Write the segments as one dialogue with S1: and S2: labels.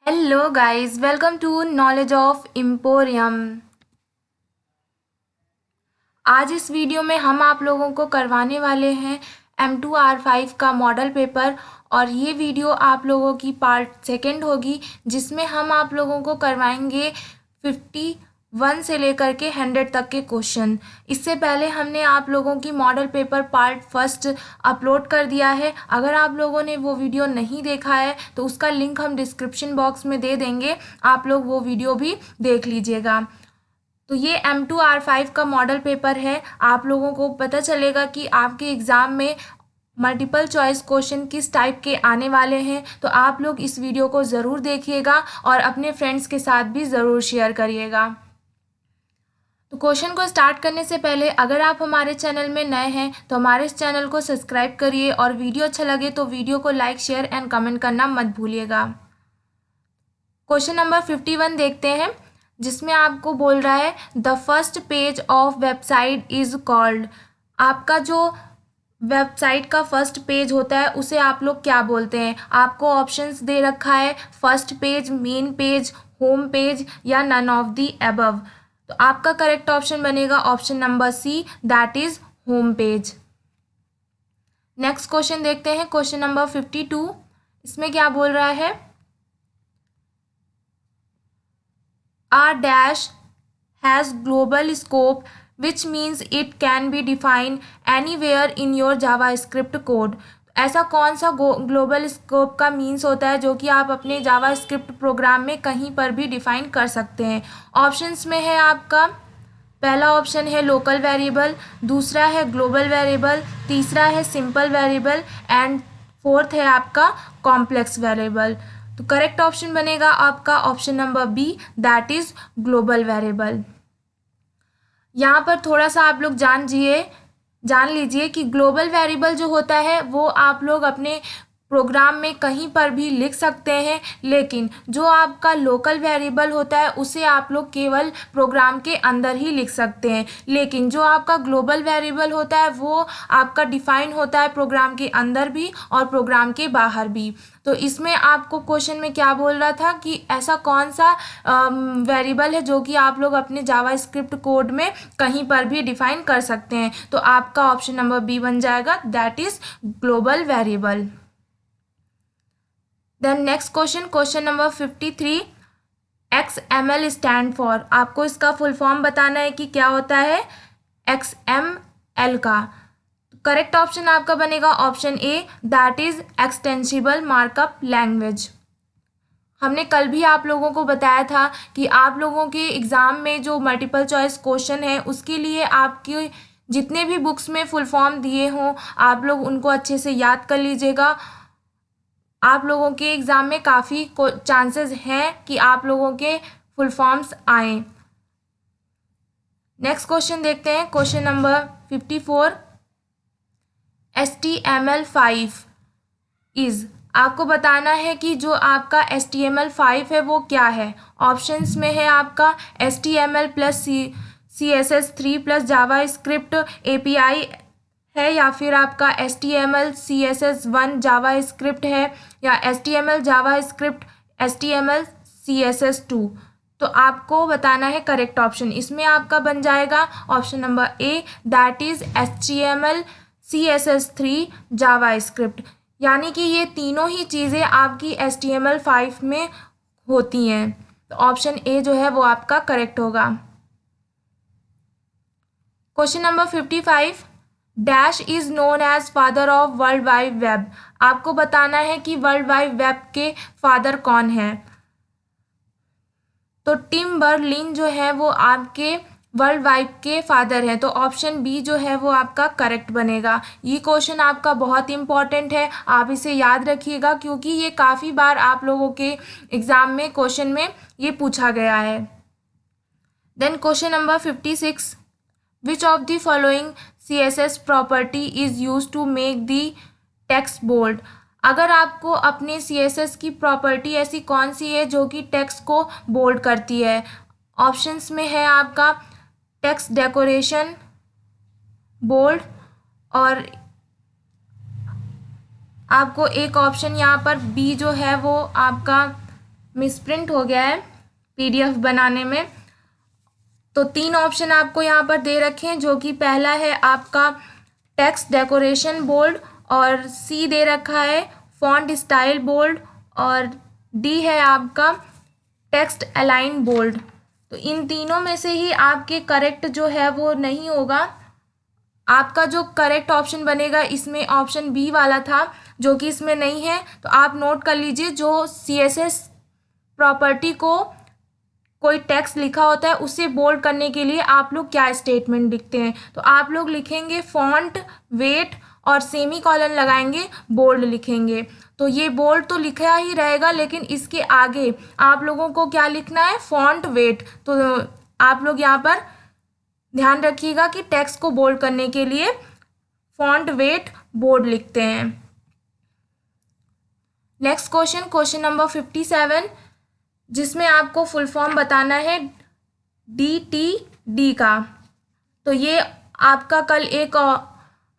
S1: Hello guys, welcome to knowledge of emporium. आज इस video में हम आप लोगों को करवाने वाले हैं M2R5 का मॉडल पेपर। और ये वीडियो आप लोगों की पार्ट सेकंड होगी, जिसमें हम आप लोगों को करवाएंगे 51 से लेकर के 100 तक के क्वेश्चन। इससे पहले हमने आप लोगों की model paper part first upload कर दिया है। अगर आप लोगों ने वो वीडियो नहीं देखा है तो उसका लिंक हम डिस्क्रिप्शन बॉक्स में दे देंगे, आप लोग वो वीडियो भी देख लीजिएगा। तो ये M2R5 का मॉडल पेपर है। आप लोगों को पता चलेगा कि आपके एग्ज़ाम में मल्टीपल चॉइस क्वेश्चन किस टाइप के आने वाले हैं। तो आप लोग इस वीडियो को ज़रूर देखिएगा और अपने फ्रेंड्स के साथ भी ज़रूर शेयर करिएगा। तो क्वेश्चन को स्टार्ट करने से पहले अगर आप हमारे चैनल में नए हैं तो हमारे इस चैनल को सब्सक्राइब करिए, और वीडियो अच्छा लगे तो वीडियो को लाइक, शेयर एंड कमेंट करना मत भूलिएगा। क्वेश्चन नंबर 51 देखते हैं, जिसमें आपको बोल रहा है the first page of website is called. आपका जो वेबसाइट का फर्स्ट पेज होता है उसे आप लोग क्या बोलते हैं। आपको ऑप्शंस दे रखा है first page, main page, home page या नन ऑफ द अबव। तो आपका करेक्ट ऑप्शन बनेगा option number C, that is home page. Next question देखते हैं, क्वेश्चन नंबर 52। इसमें क्या बोल रहा है, a dash has global scope, which means it can be defined anywhere in your JavaScript code। ऐसा कौन सा ग्लोबल स्कोप का मीन्स होता है जो कि आप अपने जावास्क्रिप्ट प्रोग्राम में कहीं पर भी डिफाइन कर सकते हैं। ऑप्शंस में है आपका, पहला ऑप्शन है लोकल वेरिएबल, दूसरा है ग्लोबल वेरिएबल, तीसरा है सिंपल वेरिएबल एंड फोर्थ है आपका कॉम्प्लेक्स वेरिएबल। तो करेक्ट ऑप्शन बनेगा आपका option number B, that is global variable. यहाँ पर थोड़ा सा आप लोग जान लीजिए कि ग्लोबल वेरिएबल जो होता है वो आप लोग अपने प्रोग्राम में कहीं पर भी लिख सकते हैं, लेकिन जो आपका लोकल वेरिएबल होता है उसे आप लोग केवल प्रोग्राम के अंदर ही लिख सकते हैं। लेकिन जो आपका ग्लोबल वेरिएबल होता है वो आपका डिफाइन होता है प्रोग्राम के अंदर भी और प्रोग्राम के बाहर भी। तो इसमें आपको क्वेश्चन में क्या बोल रहा था कि ऐसा कौन सा वेरिएबल है जो कि आप लोग अपने जावास्क्रिप्ट कोड में कहीं पर भी डिफाइन कर सकते हैं। तो आपका ऑप्शन नंबर बी बन जाएगा, that is global variable. Then next question, question number 53, XML stand for. आपको इसका फुल फॉर्म बताना है कि क्या होता है XML का। करेक्ट ऑप्शन आपका बनेगा option A, that is extensible markup language. हमने कल भी आप लोगों को बताया था कि आप लोगों के एग्ज़ाम में जो मल्टीपल चॉइस क्वेश्चन है उसके लिए आपके जितने भी बुक्स में फुल फॉर्म दिए हों आप लोग उनको अच्छे से याद कर लीजिएगा। आप लोगों के एग्ज़ाम में काफ़ी चांसेस हैं कि आप लोगों के फुल फॉर्म्स आएँ। नेक्स्ट क्वेश्चन देखते हैं, क्वेश्चन नंबर 54, HTML5 इज़। आपको बताना है कि जो आपका HTML5 है वो क्या है। ऑप्शंस में है आपका HTML plus CSS3 plus JavaScript API है, या फिर आपका HTML CSS1 जावास्क्रिप्ट है, या HTML जावास्क्रिप्ट HTML CSS2। तो आपको बताना है करेक्ट ऑप्शन। इसमें आपका बन जाएगा option number A, that is HTML CSS3 JavaScript. यानी कि ये तीनों ही चीज़ें आपकी HTML5 में होती हैं। तो ऑप्शन ए जो है वो आपका करेक्ट होगा। Question number 55, dash is known as father of world wide web. आपको बताना है कि वर्ल्ड वाइड वेब के फादर कौन है। तो टिम बर्लिन जो है वो आपके वर्ल्ड वाइड के फादर हैं। तो ऑप्शन बी जो है वो आपका करेक्ट बनेगा। ये क्वेश्चन आपका बहुत इंपॉर्टेंट है, आप इसे याद रखिएगा क्योंकि ये काफ़ी बार आप लोगों के एग्ज़ाम में क्वेश्चन में ये पूछा गया है। Then question number 56, which of the following CSS property is use to make the text bold. अगर आपको अपने CSS की प्रॉपर्टी ऐसी कौन सी है जो कि टेक्स्ट को बोल्ड करती है। ऑप्शंस में है आपका टेक्स्ट डेकोरेशन, बोल्ड, और आपको एक ऑप्शन यहाँ पर बी जो है वो आपका मिसप्रिंट हो गया है PDF बनाने में। तो 3 ऑप्शन आपको यहाँ पर दे रखे हैं, जो कि पहला है आपका टेक्स्ट डेकोरेशन बोल्ड, और C दे रखा है फॉन्ट स्टाइल बोल्ड, और D है आपका टेक्स्ट अलाइन बोल्ड। तो इन तीनों में से ही आपके करेक्ट जो है वो नहीं होगा। आपका जो करेक्ट ऑप्शन बनेगा इसमें ऑप्शन बी वाला था, जो कि इसमें नहीं है। तो आप नोट कर लीजिए, जो CSS प्रॉपर्टी को कोई टेक्स्ट लिखा होता है उसे बोल्ड करने के लिए आप लोग क्या स्टेटमेंट लिखते हैं। तो आप लोग लिखेंगे फॉन्ट वेट और सेमी कॉलन लगाएंगे, बोल्ड लिखेंगे। तो ये बोल्ड तो लिखा ही रहेगा, लेकिन इसके आगे आप लोगों को क्या लिखना है, फॉन्ट वेट। तो आप लोग यहाँ पर ध्यान रखिएगा कि टेक्स्ट को बोल्ड करने के लिए फॉन्ट वेट बोल्ड लिखते हैं। नेक्स्ट क्वेश्चन नंबर 57, जिसमें आपको फुल फॉर्म बताना है DTD का। तो ये आपका कल एक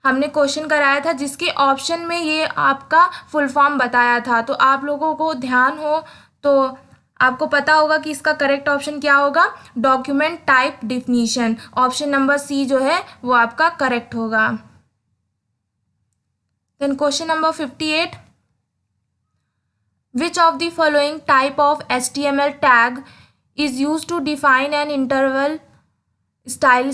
S1: हमने क्वेश्चन कराया था, जिसके ऑप्शन में ये आपका फुल फॉर्म बताया था। तो आप लोगों को ध्यान हो तो आपको पता होगा कि इसका करेक्ट ऑप्शन क्या होगा, document type definition. Option number C जो है वो आपका करेक्ट होगा। Then question number 58, which of the following type of HTML tag is used to define an interval style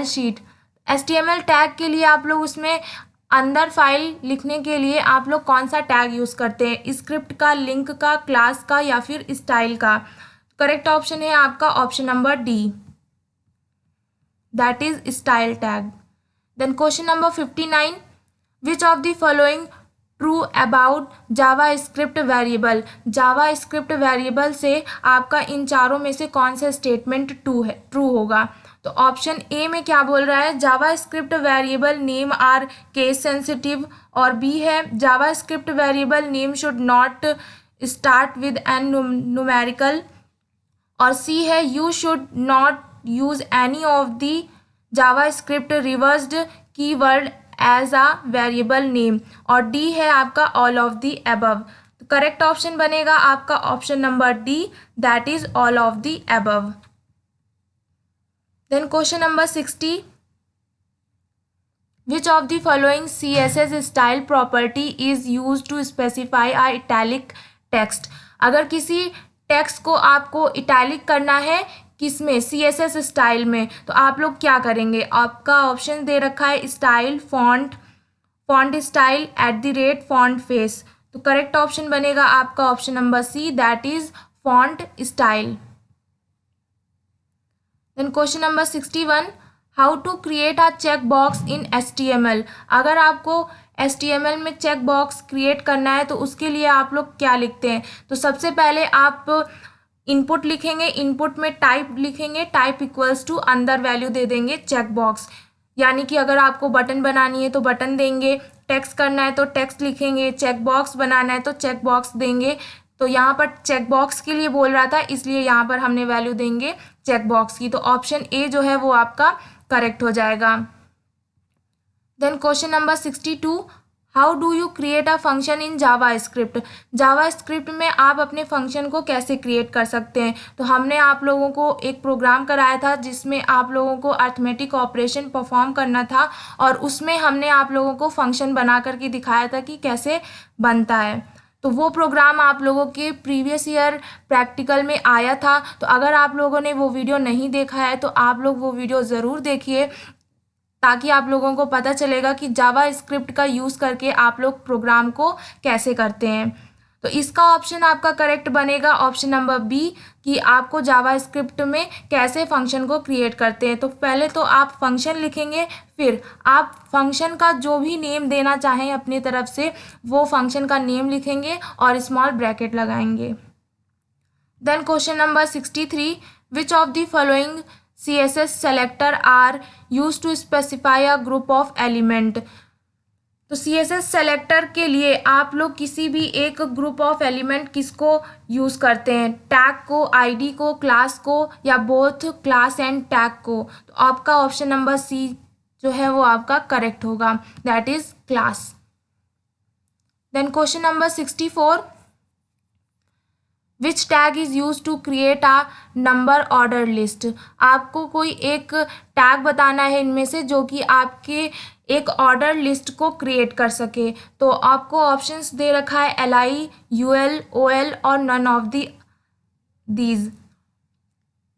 S1: sheet। HTML tag के लिए आप लोग उसमें अंदर फाइल लिखने के लिए आप लोग कौन सा टैग यूज़ करते हैं, स्क्रिप्ट का, लिंक का, क्लास का, या फिर स्टाइल का। करेक्ट ऑप्शन है आपका option number D, that is style tag. Then question number 59, which of the following true about JavaScript variable. JavaScript variable से आपका इन चारों में से कौन सा स्टेटमेंट ट्रू होगा। तो ऑप्शन ए में क्या बोल रहा है, JavaScript variable name are case sensitive, और बी है JavaScript variable name should not start with an numerical, और सी है you should not use any of the JavaScript reversed keyword as a variable name, और D है आपका all of the above. तो correct option बनेगा आपका option number D, that is all of the above. Then question number 60, which of the following CSS style property is use to specify a italic text. अगर किसी text को आपको italic करना है किसमें, CSS स्टाइल में, तो आप लोग क्या करेंगे। आपका ऑप्शन दे रखा है style, font style, @ font face. तो करेक्ट ऑप्शन बनेगा आपका option number C, that is font style. Then question number 61, how to create a check box in HTML। अगर आपको HTML में चेक बॉक्स क्रिएट करना है तो उसके लिए आप लोग क्या लिखते हैं। तो सबसे पहले आप इनपुट लिखेंगे, इनपुट में टाइप लिखेंगे, टाइप इक्वल्स टू अंदर वैल्यू दे देंगे चेक बॉक्स। यानी कि अगर आपको बटन बनानी है तो बटन देंगे, टेक्स्ट करना है तो टेक्स्ट लिखेंगे, चेक बॉक्स बनाना है तो चेक बॉक्स देंगे। तो यहाँ पर चेक बॉक्स के लिए बोल रहा था, इसलिए यहाँ पर हमने वैल्यू देंगे चेक बॉक्स की। तो ऑप्शन ए जो है वो आपका करेक्ट हो जाएगा। Then question number 62, how do you create a function in JavaScript. JavaScript में आप अपने फंक्शन को कैसे क्रिएट कर सकते हैं। तो हमने आप लोगों को एक प्रोग्राम कराया था जिसमें आप लोगों को अर्थमेटिक ऑपरेशन परफॉर्म करना था, और उसमें हमने आप लोगों को फंक्शन बना करके दिखाया था कि कैसे बनता है। तो वो प्रोग्राम आप लोगों के प्रीवियस ईयर प्रैक्टिकल में आया था। तो अगर आप लोगों ने वो वीडियो नहीं देखा है तो आप लोग वो वीडियो ज़रूर देखिए, ताकि आप लोगों को पता चलेगा कि जावा स्क्रिप्ट का यूज़ करके आप लोग प्रोग्राम को कैसे करते हैं। तो इसका ऑप्शन आपका करेक्ट बनेगा ऑप्शन नंबर बी, कि आपको जावा स्क्रिप्ट में कैसे फंक्शन को क्रिएट करते हैं। तो पहले तो आप फंक्शन लिखेंगे, फिर आप फंक्शन का जो भी नेम देना चाहें अपनी तरफ से वो फंक्शन का नेम लिखेंगे और स्मॉल ब्रैकेट लगाएंगे। Then question number 63, which of the following CSS selector are use to specify a group of element. तो CSS सेलेक्टर के लिए आप लोग किसी भी एक ग्रुप ऑफ एलिमेंट किसको यूज़ करते हैं, टैग को, ID को, क्लास को, या बोथ क्लास एंड टैग को। तो आपका ऑप्शन नंबर C जो है वो आपका करेक्ट होगा, that is class. Then question number 64, which tag is use to create a number order list. आपको कोई एक टैग बताना है इनमें से जो कि आपके एक ऑर्डर लिस्ट को क्रिएट कर सके। तो आपको ऑप्शंस दे रखा है LI, UL, OL और नन ऑफ दीज।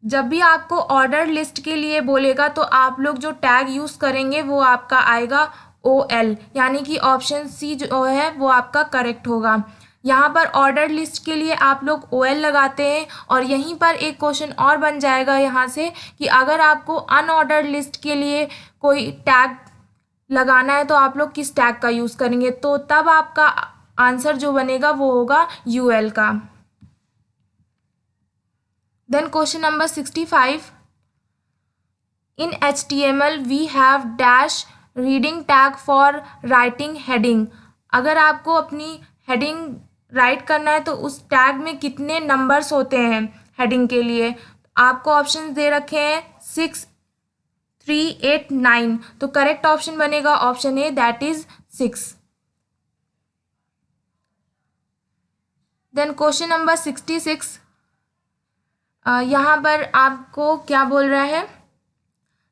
S1: जब भी आपको ऑर्डर लिस्ट के लिए बोलेगा तो आप लोग जो टैग यूज़ करेंगे वो आपका आएगा OL, यानी कि ऑप्शन सी जो है वो आपका करेक्ट होगा। यहाँ पर ऑर्डर लिस्ट के लिए आप लोग OL लगाते हैं और यहीं पर एक क्वेश्चन और बन जाएगा यहाँ से कि अगर आपको अनऑर्डर लिस्ट के लिए कोई टैग लगाना है तो आप लोग किस टैग का यूज़ करेंगे, तो तब आपका आंसर जो बनेगा वो होगा UL का। Then question number 65, in HTML we have dash reading tag for writing heading। अगर आपको अपनी हेडिंग राइट करना है तो उस टैग में कितने नंबर्स होते हैं हेडिंग के लिए। आपको ऑप्शन दे रखे हैं 6, 3, 8, 9। तो करेक्ट ऑप्शन बनेगा option A, that is 6। Then question number 66, यहाँ पर आपको क्या बोल रहा है,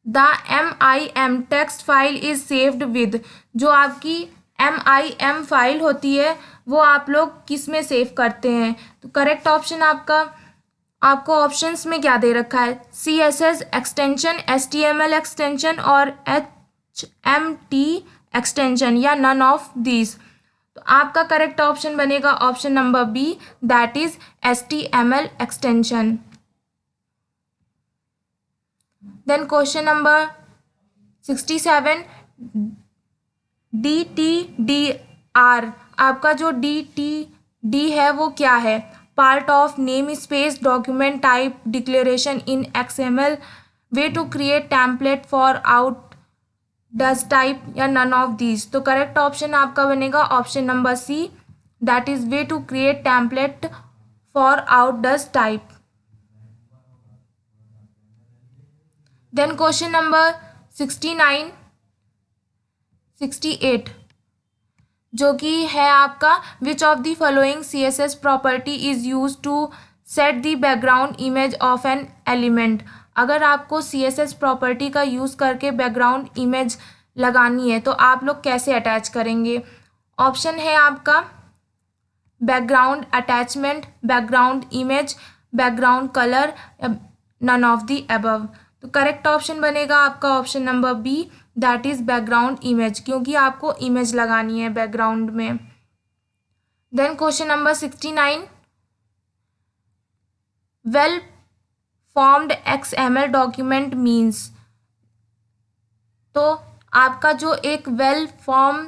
S1: the MIM text file is saved with. जो आपकी MIM फाइल होती है वो आप लोग किस में सेव करते हैं। तो करेक्ट ऑप्शन आपको ऑप्शंस में क्या दे रखा है, CSS एक्सटेंशन, HTML एक्सटेंशन और HMT एक्सटेंशन या नन ऑफ दीज। तो आपका करेक्ट ऑप्शन बनेगा option number B, that is HTML extension. Then question number 67, DTDR। आपका जो DTD है वो क्या है, part of name space document type declaration in XML, way to create template for out does type या none of these. तो correct option आपका बनेगा option number C, that is way to create template for out does type. Then question number 69, 68 जो कि है आपका, which of the following CSS property is use to set the background image of an element. अगर आपको CSS property का use करके background image लगानी है तो आप लोग कैसे अटैच करेंगे। ऑप्शन है आपका background attachment, background image, background colour, none of the above. तो करेक्ट ऑप्शन बनेगा आपका option number B, that is background image, क्योंकि आपको इमेज लगानी है बैकग्राउंड में। Then question number 69, well formed XML document means. तो आपका जो एक वेल फॉर्म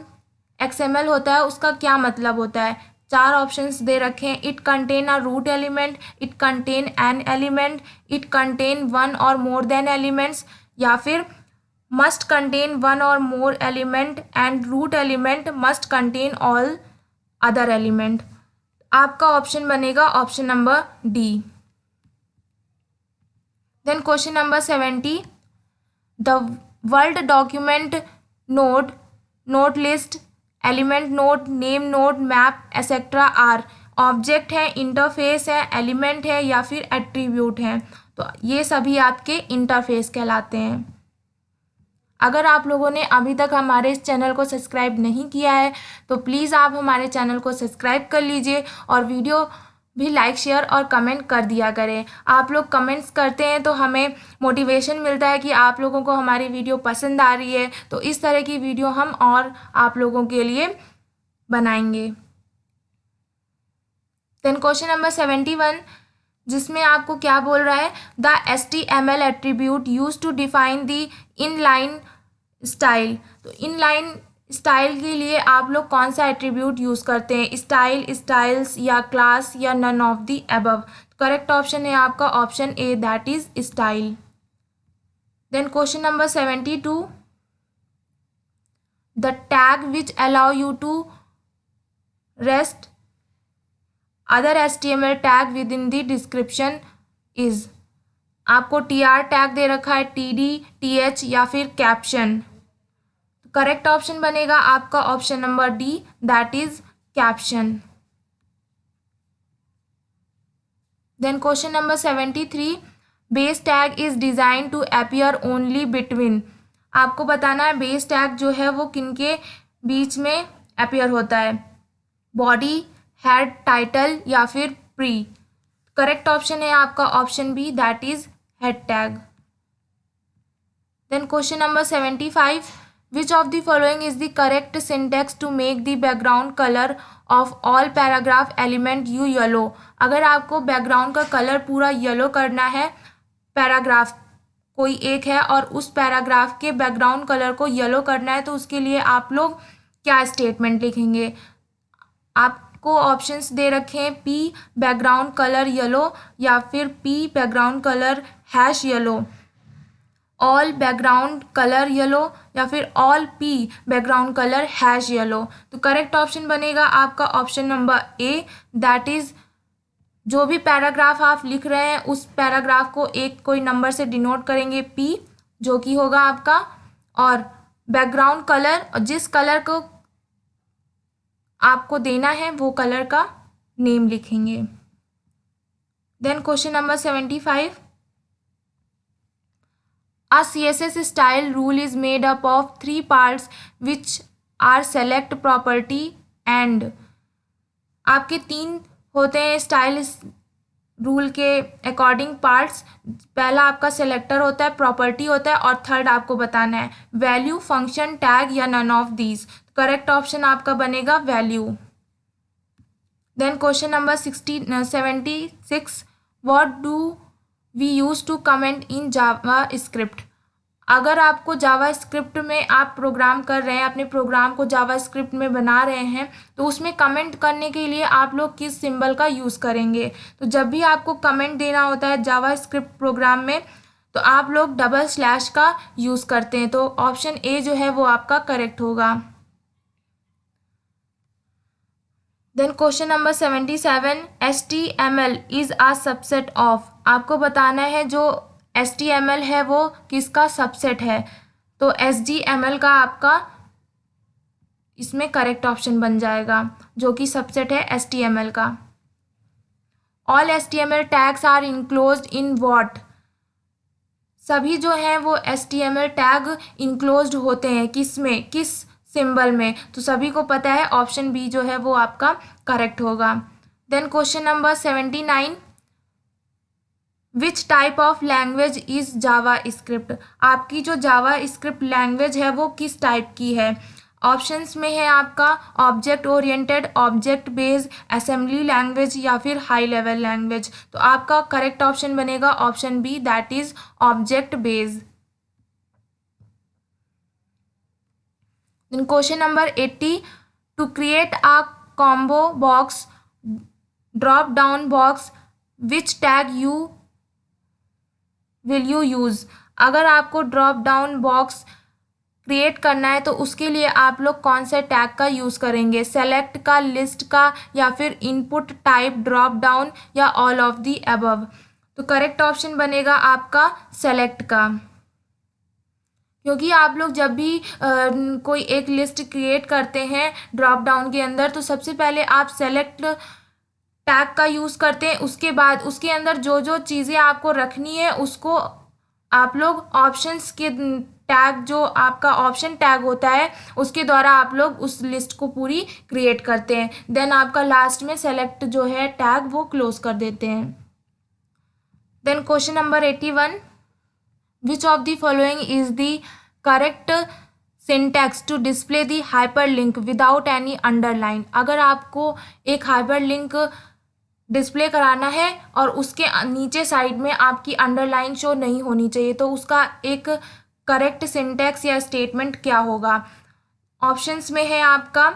S1: XML होता है उसका क्या मतलब होता है। 4 ऑप्शंस दे रखे हैं, it contain a root element, it contain an element, it contain one or more then elements, या फिर must contain one or more element and root element must contain all other element. आपका option बनेगा option number D. Then question number 70, the world document node, note list, element node, name node, map etcetera are object है, interface है, element है या फिर attribute है। तो ये सभी आपके इंटरफेस कहलाते हैं। अगर आप लोगों ने अभी तक हमारे इस चैनल को सब्सक्राइब नहीं किया है तो प्लीज़ आप हमारे चैनल को सब्सक्राइब कर लीजिए और वीडियो भी लाइक, शेयर और कमेंट कर दिया करें। आप लोग कमेंट्स करते हैं तो हमें मोटिवेशन मिलता है कि आप लोगों को हमारी वीडियो पसंद आ रही है, तो इस तरह की वीडियो हम और आप लोगों के लिए बनाएंगे। देन क्वेश्चन नंबर 71, जिसमें आपको क्या बोल रहा है, the HTML attribute use to define the inline style. तो इनलाइन स्टाइल के लिए आप लोग कौन सा एट्रीब्यूट यूज़ करते हैं, स्टाइल, स्टाइल्स या क्लास या none of the above. Correct option है आपका option A, that is style. Then question number 72, the tag which allow you to rest other HTML tag within the description is. आपको TR tag दे रखा है, TD, TH या फिर caption. Correct option बनेगा आपका option number D, that is caption. Then question number 73, base tag is design to appear only between. आपको बताना है बेस टैग जो है वो किनके बीच में अपीयर होता है, बॉडी, हेड, टाइटल या फिर प्री। करेक्ट ऑप्शन है आपका option B, that is head tag. Then question number 75, which of the following is the correct syntax to make the background colour of all paragraph element you yellow. अगर आपको background का colour पूरा yellow करना है, paragraph कोई एक है और उस पैराग्राफ के बैकग्राउंड कलर को येलो करना है, तो उसके लिए आप लोग क्या स्टेटमेंट लिखेंगे। आपको ऑप्शंस दे रखे हैं, पी बैकग्राउंड कलर येलो या फिर P background colour hash yellow, all background colour yellow या फिर all P background colour hash yellow. तो करेक्ट ऑप्शन बनेगा आपका option number A, that is जो भी पैराग्राफ आप लिख रहे हैं उस पैराग्राफ को एक कोई नंबर से डिनोट करेंगे पी, जो कि होगा आपका, और बैकग्राउंड कलर और जिस कलर को आपको देना है वो कलर का नेम लिखेंगे। Then question number 75, a CSS style rule is made up of 3 parts which are select, property and। आपके 3 होते हैं स्टाइल रूल के अकॉर्डिंग पार्ट्स। पहला आपका सेलेक्टर होता है, प्रॉपर्टी होता है और थर्ड आपको बताना है वैल्यू, फंक्शन, टैग या none of these. Correct option आपका बनेगा value. Then question number 76, what do we use to comment in JavaScript. अगर आपको जावा स्क्रिप्ट में आप प्रोग्राम कर रहे हैं, अपने प्रोग्राम को जावा स्क्रिप्ट में बना रहे हैं, तो उसमें कमेंट करने के लिए आप लोग किस सिंबल का यूज़ करेंगे। तो जब भी आपको कमेंट देना होता है जावा स्क्रिप्ट प्रोग्राम में, तो आप लोग डबल स्लैश का यूज़ करते हैं। तो ऑप्शन ए जो है वो आपका करेक्ट होगा। Then question number 77, HTML is a subset of. आपको बताना है जो HTML है वो किसका सबसेट है। तो HTML का आपका इसमें करेक्ट ऑप्शन बन जाएगा, जो कि सबसेट है HTML का। All HTML tags are enclosed in what. सभी जो हैं वो HTML टैग इनक्लोज्ड होते हैं किस में, किस सिंबल में। तो सभी को पता है ऑप्शन बी जो है वो आपका करेक्ट होगा। Then question number 79, which type of language is JavaScript. आपकी जो जावा स्क्रिप्ट लैंग्वेज है वो किस टाइप की है। ऑप्शंस में है आपका object oriented, object based, assembly language या फिर हाई लेवल लैंग्वेज। तो आपका करेक्ट ऑप्शन बनेगा option B, that is object based. Question number 80, to create a combo box drop down box which tag you will you use. अगर आपको drop down box create करना है तो उसके लिए आप लोग कौन से टैग का यूज़ करेंगे, सेलेक्ट का, लिस्ट का या फिर इनपुट टाइप ड्रॉप डाउन या ऑल ऑफ दी अबव। तो करेक्ट ऑप्शन बनेगा आपका सेलेक्ट का, क्योंकि आप लोग जब भी कोई एक लिस्ट क्रिएट करते हैं ड्रॉप डाउन के अंदर, तो सबसे पहले आप सेलेक्ट टैग का यूज़ करते हैं। उसके बाद उसके अंदर जो जो चीज़ें आपको रखनी है उसको आप लोग ऑप्शंस के टैग, जो आपका ऑप्शन टैग होता है उसके द्वारा आप लोग उस लिस्ट को पूरी क्रिएट करते हैं। देन आपका लास्ट में सेलेक्ट जो है टैग वो क्लोज कर देते हैं। Then question number 81, which of the following is the correct syntax to display the hyperlink without any underline. अगर आपको एक हाइपरलिंक डिस्प्ले कराना है और उसके नीचे साइड में आपकी अंडरलाइन शो नहीं होनी चाहिए, तो उसका एक करेक्ट सिंटैक्स या स्टेटमेंट क्या होगा। ऑप्शंस में है आपका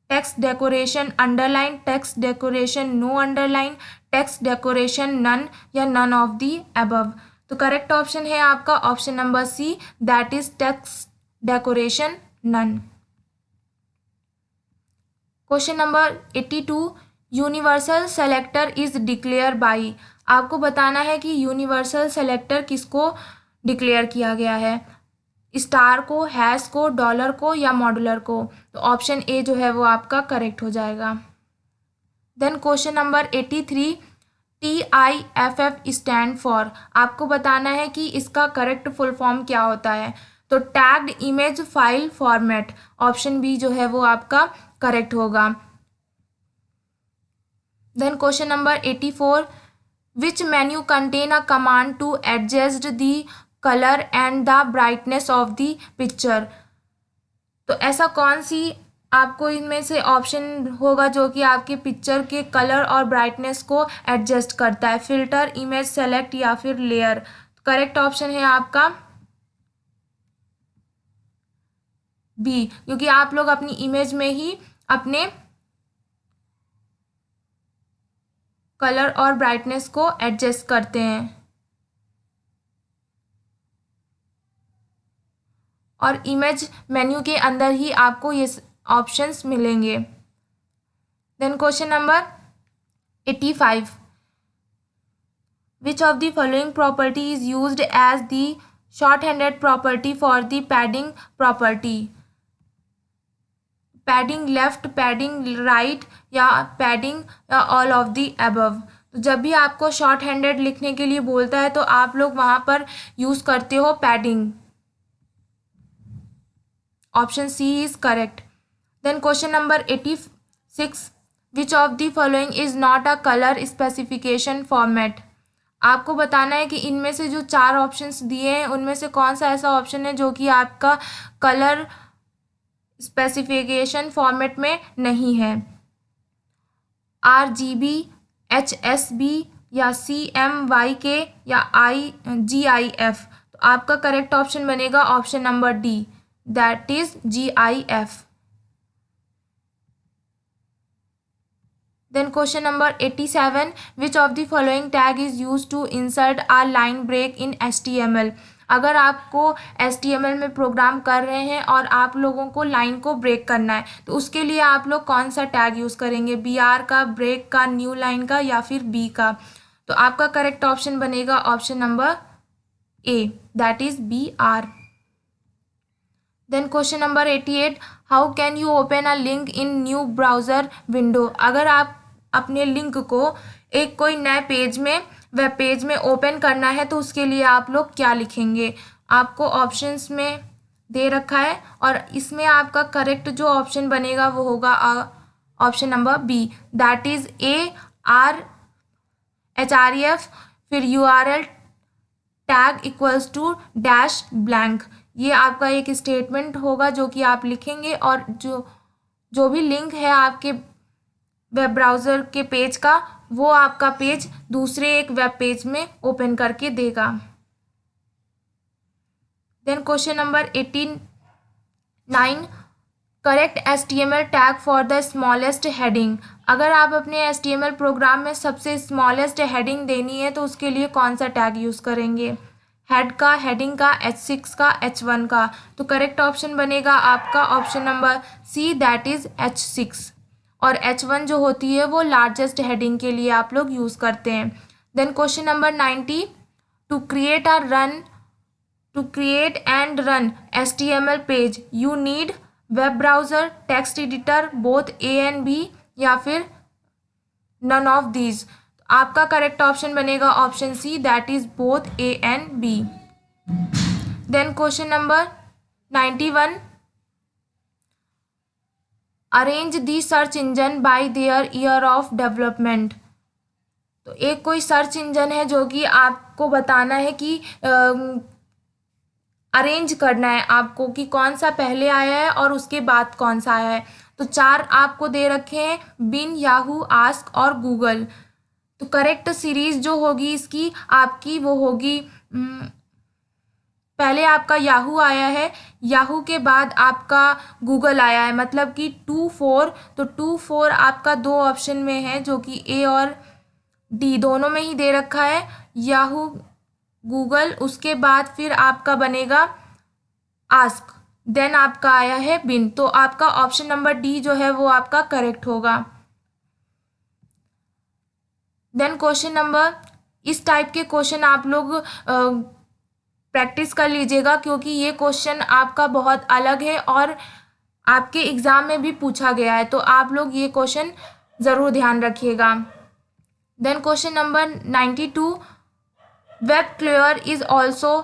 S1: text decoration underline, text decoration no underline, text decoration none या नन ऑफ दी अबव। तो करेक्ट ऑप्शन है आपका option number C, that is text decoration none. Question number 82, universal selector is declare by. आपको बताना है कि universal selector किसको declare किया गया है। स्टार को, हैश को, डॉलर को या मॉड्यूलर को। तो ऑप्शन ए जो है वो आपका करेक्ट हो जाएगा। Then question number 83, TIFF stand for, आपको बताना है कि इसका करेक्ट फुल फॉर्म क्या होता है। तो tagged image file format, option B जो है वो आपका करेक्ट होगा। Then question number 84, which menu contain a command to adjust the colour and the brightness of the picture. तो ऐसा कौन सी आपको इनमें से ऑप्शन होगा जो कि आपके पिक्चर के कलर और ब्राइटनेस को एडजस्ट करता है, फिल्टर, इमेज सेलेक्ट या फिर लेयर। करेक्ट ऑप्शन है आपका बी, क्योंकि आप लोग अपनी इमेज में ही अपने कलर और ब्राइटनेस को एडजस्ट करते हैं और इमेज मेन्यू के अंदर ही आपको ये ऑप्शंस मिलेंगे। Then question number 85, which of the following property is used as the short handed property for the padding property. Padding left, padding right या padding all of the above. तो जब भी आपको शॉर्ट हैंडेड लिखने के लिए बोलता है तो आप लोग वहाँ पर यूज़ करते हो padding. Option C is correct. Then question number 86, which of the following is not a colour specification format. आपको बताना है कि इनमें से जो 4 ऑप्शंस दिए हैं उनमें से कौन सा ऐसा ऑप्शन है जो कि आपका कलर स्पेसिफिकेशन फॉर्मेट में नहीं है। RGB, HSB या CMYK या GIF। तो आपका करेक्ट ऑप्शन बनेगा option number D, that is GIF। Then question number 87, which of the following tag is use to insert a line break in HTML। अगर आपको HTML में प्रोग्राम कर रहे हैं और आप लोगों को लाइन को ब्रेक करना है तो उसके लिए आप लोग कौन सा टैग यूज़ करेंगे, BR का, ब्रेक का, न्यू लाइन का या फिर B का। तो आपका करेक्ट ऑप्शन बनेगा option number A, that is BR। Then question number 88, how can you open a link in new browser window. अगर आप अपने लिंक को एक कोई नए पेज में, वेब पेज में ओपन करना है तो उसके लिए आप लोग क्या लिखेंगे। आपको ऑप्शंस में दे रखा है और इसमें आपका करेक्ट जो ऑप्शन बनेगा वो होगा option number B, that is ARHREF फिर URL tag equals to dash blank. ये आपका एक स्टेटमेंट होगा जो कि आप लिखेंगे और जो भी लिंक है आपके वेब ब्राउज़र के पेज का वो आपका पेज दूसरे एक वेब पेज में ओपन करके देगा। Then question number 89, correct HTML tag for the smallest heading. अगर आप अपने HTML प्रोग्राम में सबसे स्मॉलेस्ट हेडिंग देनी है तो उसके लिए कौन सा टैग यूज़ करेंगे, हेड का, हेडिंग का, H6 का, H1 का। तो करेक्ट ऑप्शन बनेगा आपका option number C, that is H6 और H1 जो होती है वो लार्जेस्ट हेडिंग के लिए आप लोग यूज़ करते हैं। Then question number 90, to create and run HTML page you need web browser, text editor, both A and B या फिर नन ऑफ दीज। आपका करेक्ट ऑप्शन बनेगा option C, that is both A and B। Then question number 91, arrange the search engine by their year of development. तो एक कोई search engine है जो कि आपको बताना है कि अरेंज करना है आपको कि कौन सा पहले आया है और उसके बाद कौन सा आया है। तो 4 आपको दे रखे हैं, बिन, याहू, आस्क और गूगल। तो करेक्ट सीरीज जो होगी इसकी आपकी वो होगी, पहले आपका याहू आया है, याहू के बाद आपका गूगल आया है, मतलब कि 2-4। तो 2-4 आपका 2 ऑप्शन में है जो कि ए और डी दोनों में ही दे रखा है, याहू, गूगल, उसके बाद फिर आपका बनेगा आस्क, देन आपका आया है बिन। तो आपका ऑप्शन नंबर डी जो है वो आपका करेक्ट होगा। देन क्वेश्चन नंबर, इस टाइप के क्वेश्चन आप लोग प्रैक्टिस कर लीजिएगा, क्योंकि ये क्वेश्चन आपका बहुत अलग है और आपके एग्ज़ाम में भी पूछा गया है, तो आप लोग ये क्वेश्चन ज़रूर ध्यान रखिएगा। Then question number 92, web crawler is also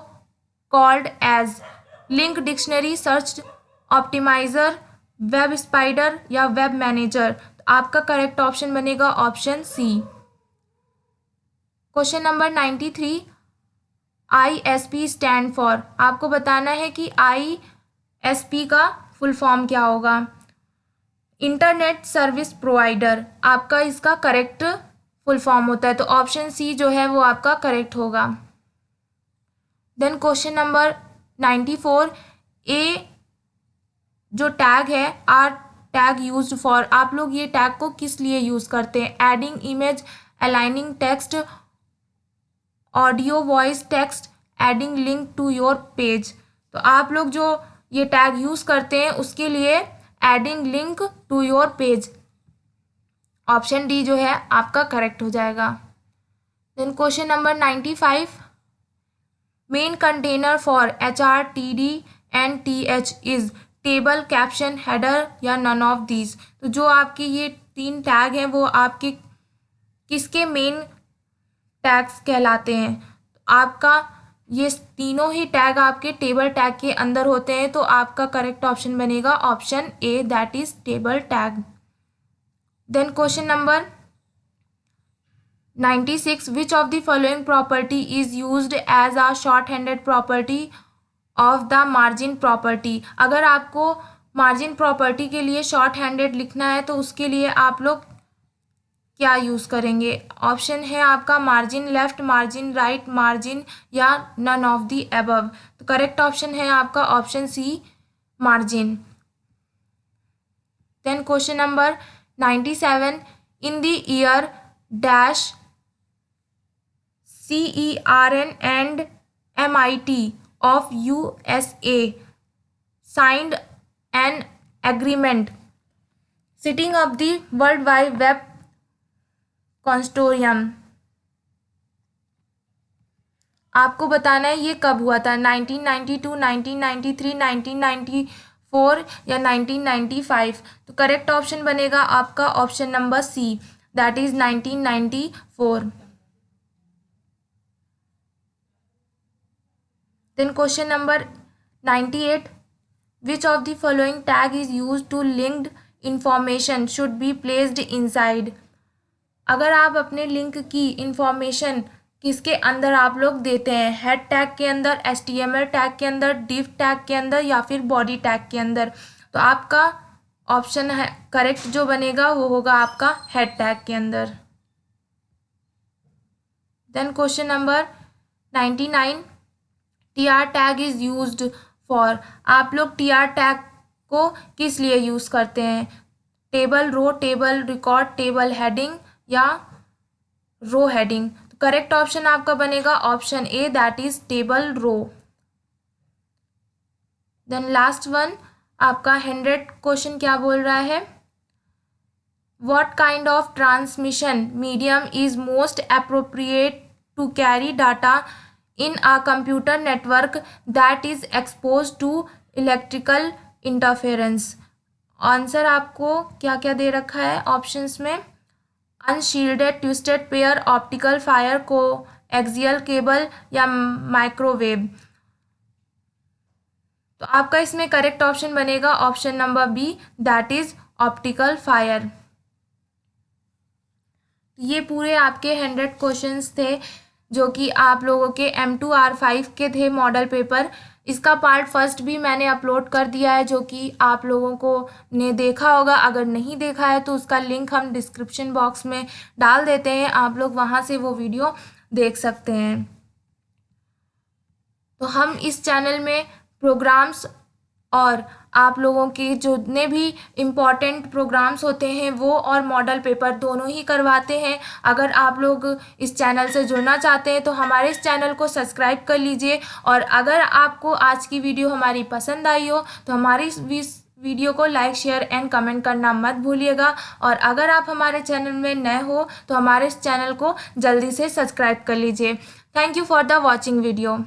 S1: called as link dictionary, search optimizer, web spider या वेब मैनेजर। आपका करेक्ट ऑप्शन बनेगा option C. Question number 93, ISP stand for, आपको बताना है कि ISP का फुल फॉर्म क्या होगा। इंटरनेट सर्विस प्रोवाइडर आपका इसका करेक्ट फुल फॉर्म होता है, तो ऑप्शन सी जो है वो आपका करेक्ट होगा। देन क्वेश्चन नंबर 94, ए जो टैग है आर टैग यूज्ड फॉर, आप लोग ये टैग को किस लिए यूज़ करते हैं। Adding image, aligning text, audio voice text, adding link to your page. तो आप लोग जो ये टैग यूज़ करते हैं उसके लिए adding link to your page, option D जो है आपका करेक्ट हो जाएगा। Then question number 95, main container for HRTD and TH is table, caption, header या नन ऑफ दीज। तो जो आपके ये 3 टैग हैं वो आपके किसके मेन टैग्स कहलाते हैं। आपका ये तीनों ही टैग आपके टेबल टैग के अंदर होते हैं, तो आपका करेक्ट ऑप्शन बनेगा option A, that is table tag. Then question number 96, which of the following property is used as a short handed property of the margin property. अगर आपको मार्जिन प्रॉपर्टी के लिए शॉर्ट हैंडेड लिखना है तो उसके लिए आप लोग क्या यूज़ करेंगे। ऑप्शन है आपका margin left, margin right, margin या नन ऑफ द अबव। तो करेक्ट ऑप्शन है आपका option C, margin. Then question number 97, in the year dash CERN and MIT of USA signed an agreement setting up the World Wide Web Consortium। आपको बताना है ये कब हुआ था, 1992, 1993, 1994 या 1995। तो करेक्ट ऑप्शन बनेगा आपका option number C, that is 1994। Then question number 98, which of the following tag is used to linked information should be placed inside। अगर आप अपने लिंक की इंफॉर्मेशन किसके अंदर आप लोग देते हैं, हेड टैग के अंदर, HTML टैग के अंदर, div टैग के अंदर या फिर बॉडी टैग के अंदर, तो आपका ऑप्शन है करेक्ट जो बनेगा वो होगा आपका हेड टैग के अंदर। Then question number 99, TR tag is used for, आप लोग TR टैग को किस लिए यूज़ करते हैं। Table, row, table record, table heading या रो हेडिंग। तो करेक्ट ऑप्शन आपका बनेगा option A, that is table row. Then last one आपका 100 क्वेश्चन क्या बोल रहा है, what kind of transmission medium is most appropriate to carry data in a computer network that is exposed to electrical interference। Answer आपको क्या क्या दे रखा है ऑप्शंस में, unshielded, twisted pair, optical fibre, coaxial cable या microwave. तो आपका इसमें करेक्ट ऑप्शन बनेगा option number B, that is optical fibre. ये पूरे आपके 100 क्वेश्चंस थे जो कि आप लोगों के M2R5 के थे मॉडल पेपर। इसका पार्ट फर्स्ट भी मैंने अपलोड कर दिया है जो कि आप लोगों को ने देखा होगा, अगर नहीं देखा है तो उसका लिंक हम डिस्क्रिप्शन बॉक्स में डाल देते हैं, आप लोग वहां से वो वीडियो देख सकते हैं। तो हम इस चैनल में प्रोग्राम्स और आप लोगों के जितने भी इम्पॉर्टेंट प्रोग्राम्स होते हैं वो और मॉडल पेपर दोनों ही करवाते हैं। अगर आप लोग इस चैनल से जुड़ना चाहते हैं तो हमारे इस चैनल को सब्सक्राइब कर लीजिए, और अगर आपको आज की वीडियो हमारी पसंद आई हो तो हमारी इस वीडियो को लाइक, शेयर एंड कमेंट करना मत भूलिएगा। और अगर आप हमारे चैनल में नए हो तो हमारे इस चैनल को जल्दी से सब्सक्राइब कर लीजिए। Thank you for the watching video.